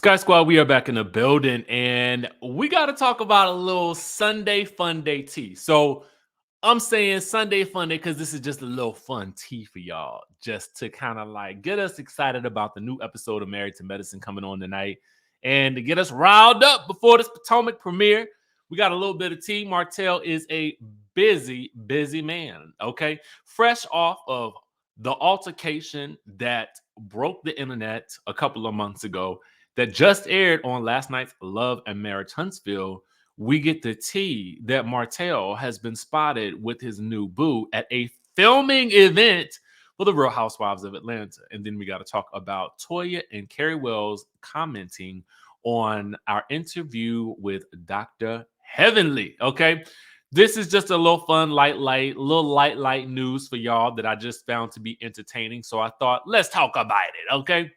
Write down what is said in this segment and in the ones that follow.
Sky Squad, we are back in the building and we got to talk about a little Sunday fun day tea. So I'm saying Sunday fun day because this is just a little fun tea for y'all, just to kind of like get us excited about the new episode of Married to Medicine coming on tonight and to get us riled up before this Potomac premiere. We got a little bit of tea. Martell is a busy, busy man, okay? Fresh off of the altercation that broke the internet a couple of months ago that just aired on last night's Love and Marriage Huntsville, we get the tea that Martell has been spotted with his new boo at a filming event for the Real Housewives of Atlanta. And then we got to talk about Toya and Kari Wells commenting on our interview with Dr. Heavenly. Okay. This is just a little fun, light news for y'all that I just found to be entertaining. So I thought, let's talk about it. Okay.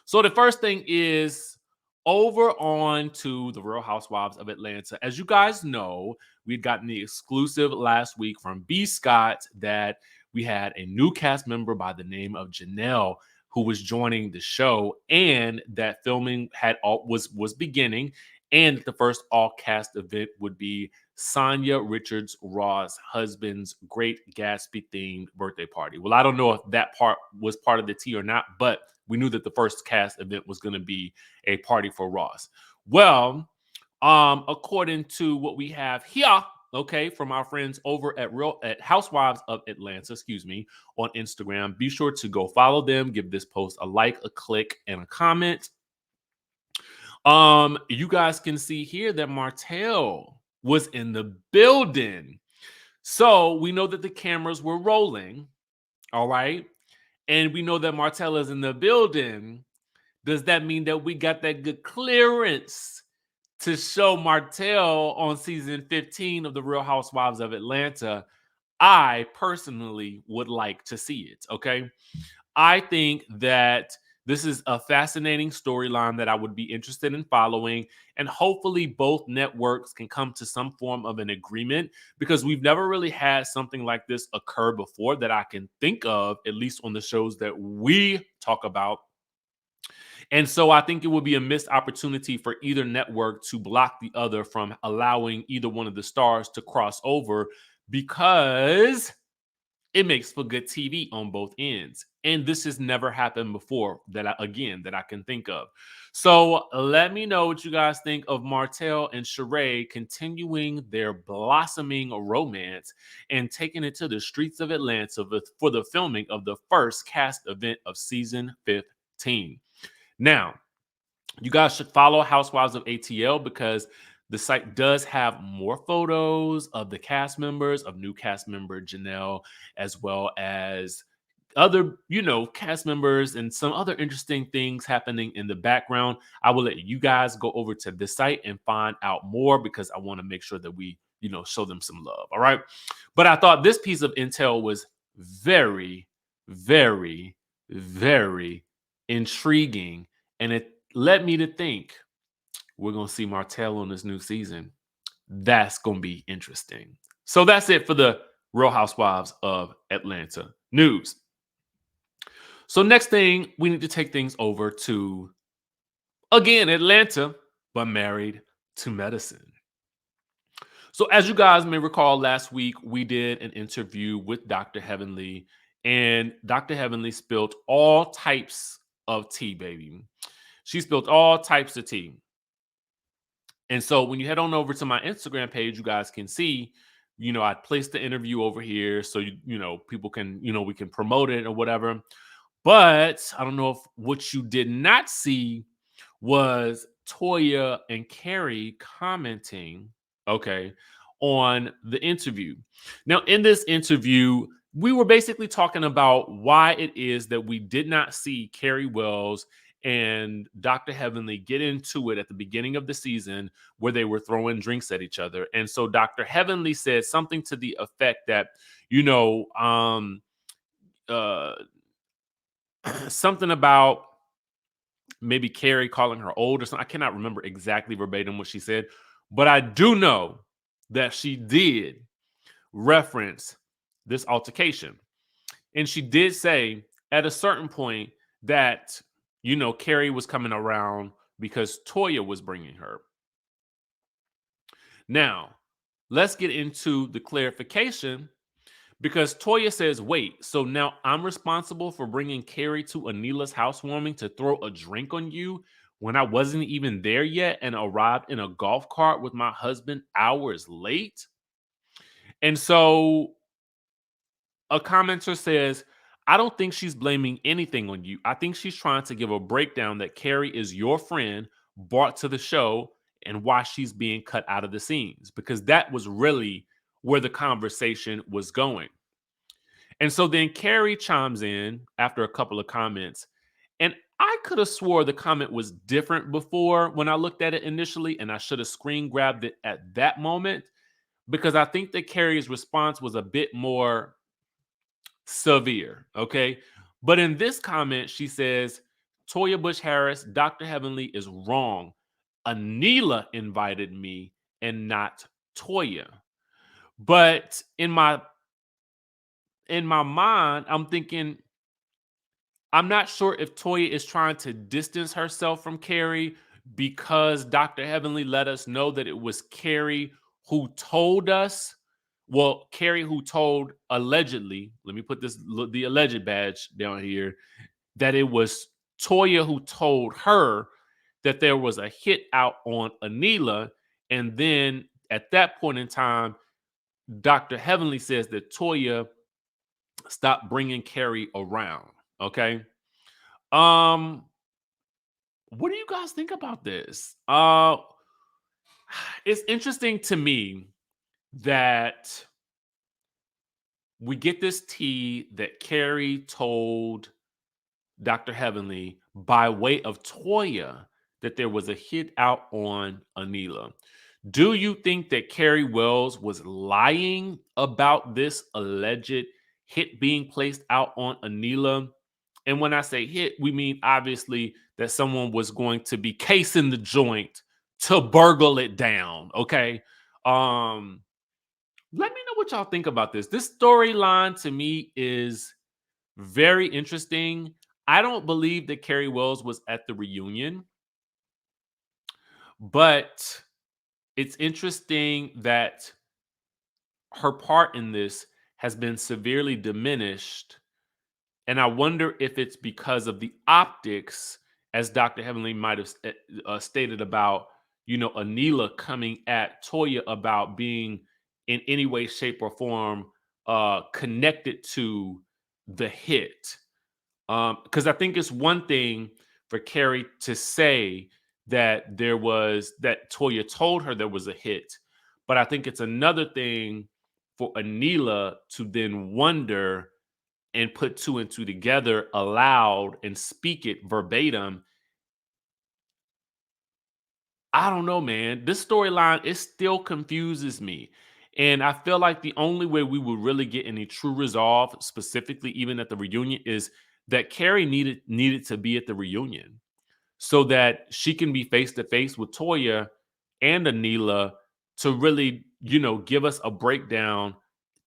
So the first thing is over on to the Real Housewives of Atlanta. As you guys know, we'd gotten the exclusive last week from B. Scott that we had a new cast member by the name of Janelle who was joining the show, and that filming was beginning, and the first all cast event would be Sonya Richards Raw's husband's Great Gatsby themed birthday party. Well, I don't know if that part was part of the tea or not, but we knew that the first cast event was going to be a party for Ross. Well, according to what we have here, okay, from our friends over at Housewives of Atlanta, on Instagram, be sure to go follow them, give this post a like, a click, and a comment. You guys can see here that Martell was in the building. So we know that the cameras were rolling. All right. And we know that Martell is in the building. Does that mean that we got that good clearance to show Martell on season 15 of The Real Housewives of Atlanta? I personally would like to see it. Okay. I think that this is a fascinating storyline that I would be interested in following. And hopefully both networks can come to some form of an agreement, because we've never really had something like this occur before that I can think of, at least on the shows that we talk about. And so I think it would be a missed opportunity for either network to block the other from allowing either one of the stars to cross over, because it makes for good TV on both ends. And this has never happened before that I can think of. So let me know what you guys think of Martell and Sheree continuing their blossoming romance and taking it to the streets of Atlanta for the filming of the first cast event of season 15. Now, you guys should follow Housewives of ATL, because the site does have more photos of the cast members, of new cast member Janelle, as well as other, cast members and some other interesting things happening in the background. I will let you guys go over to this site and find out more, because I want to make sure that we, show them some love. All right. But I thought this piece of intel was very, very, very intriguing. And it led me to think we're going to see Martell on this new season. That's going to be interesting. So that's it for the Real Housewives of Atlanta news. So next thing, we need to take things over to, again, Atlanta, but Married to Medicine. So as you guys may recall, last week we did an interview with Dr. Heavenly, and Dr. Heavenly spilled all types of tea, baby. She spilled all types of tea. And so when you head on over to my Instagram page, you guys can see, I placed the interview over here so, people can, we can promote it or whatever. But I don't know if what you did not see was Toya and Kari commenting, okay, on the interview. Now, in this interview, we were basically talking about why it is that we did not see Kari Wells and Dr. Heavenly get into it at the beginning of the season, where they were throwing drinks at each other. And so Dr. Heavenly said something to the effect that, something about maybe Kari calling her old or something. I cannot remember exactly verbatim what she said, but I do know that she did reference this altercation. And she did say at a certain point that, Carrie was coming around because Toya was bringing her. Now, let's get into the clarification because Toya says, wait, so now I'm responsible for bringing Carrie to Anila's housewarming to throw a drink on you when I wasn't even there yet and arrived in a golf cart with my husband hours late? And so a commenter says, I don't think she's blaming anything on you. I think she's trying to give a breakdown that Carrie is your friend brought to the show and why she's being cut out of the scenes, because that was really where the conversation was going. And so then Carrie chimes in after a couple of comments. And I could have swore the comment was different before when I looked at it initially, and I should have screen grabbed it at that moment because I think that Carrie's response was a bit more severe. Okay. But in this comment, she says, Toya Bush Harris, Dr. Heavenly is wrong. Anila invited me and not Toya. But in my mind, I'm thinking, I'm not sure if Toya is trying to distance herself from Carrie because Dr. Heavenly let us know that it was Carrie who told us. Well, Carrie who told allegedly, let me put the alleged badge down here, that it was Toya who told her that there was a hit out on Anila. And then at that point in time, Dr. Heavenly says that Toya stopped bringing Carrie around. Okay. Um, what do you guys think about this? It's interesting to me that we get this tea that Carrie told Dr. Heavenly by way of Toya that there was a hit out on Anila. Do you think that Carrie Wells was lying about this alleged hit being placed out on Anila? And when I say hit, we mean obviously that someone was going to be casing the joint to burgle it down. Okay. Um, Let me know what y'all think about this. This storyline to me is very interesting. I don't believe that Carrie Wells was at the reunion, but it's interesting that her part in this has been severely diminished. And I wonder if it's because of the optics, as Dr. Heavenly might have stated about, Anila coming at Toya about being in any way, shape, or form connected to the hit. Because I think it's one thing for Carrie to say that that Toya told her there was a hit, but I think it's another thing for Anila to then wonder and put two and two together aloud and speak it verbatim. I don't know, man. This storyline, it still confuses me. And I feel like the only way we will really get any true resolve, specifically even at the reunion, is that Carrie needed to be at the reunion so that she can be face to face with Toya and Anila to really, give us a breakdown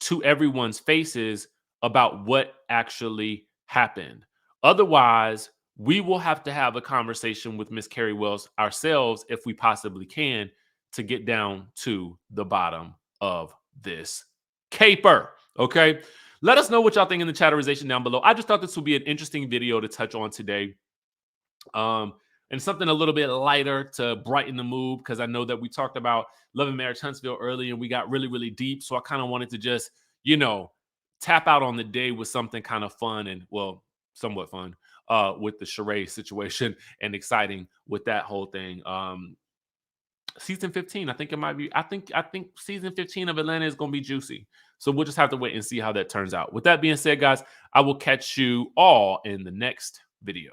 to everyone's faces about what actually happened. Otherwise, we will have to have a conversation with Miss Carrie Wells ourselves if we possibly can to get down to the bottom of this caper. Okay. Let us know what y'all think in the chatterization down below. I just thought this would be an interesting video to touch on today. Um, and something a little bit lighter to brighten the mood because I know that we talked about Love and Marriage Huntsville early and we got really, really deep. So I kind of wanted to just, tap out on the day with something kind of fun and, well, somewhat fun with the Sheree situation and exciting with that whole thing. Season 15, I think it might be. I think season 15 of Atlanta is going to be juicy. So we'll just have to wait and see how that turns out. With that being said, guys, I will catch you all in the next video.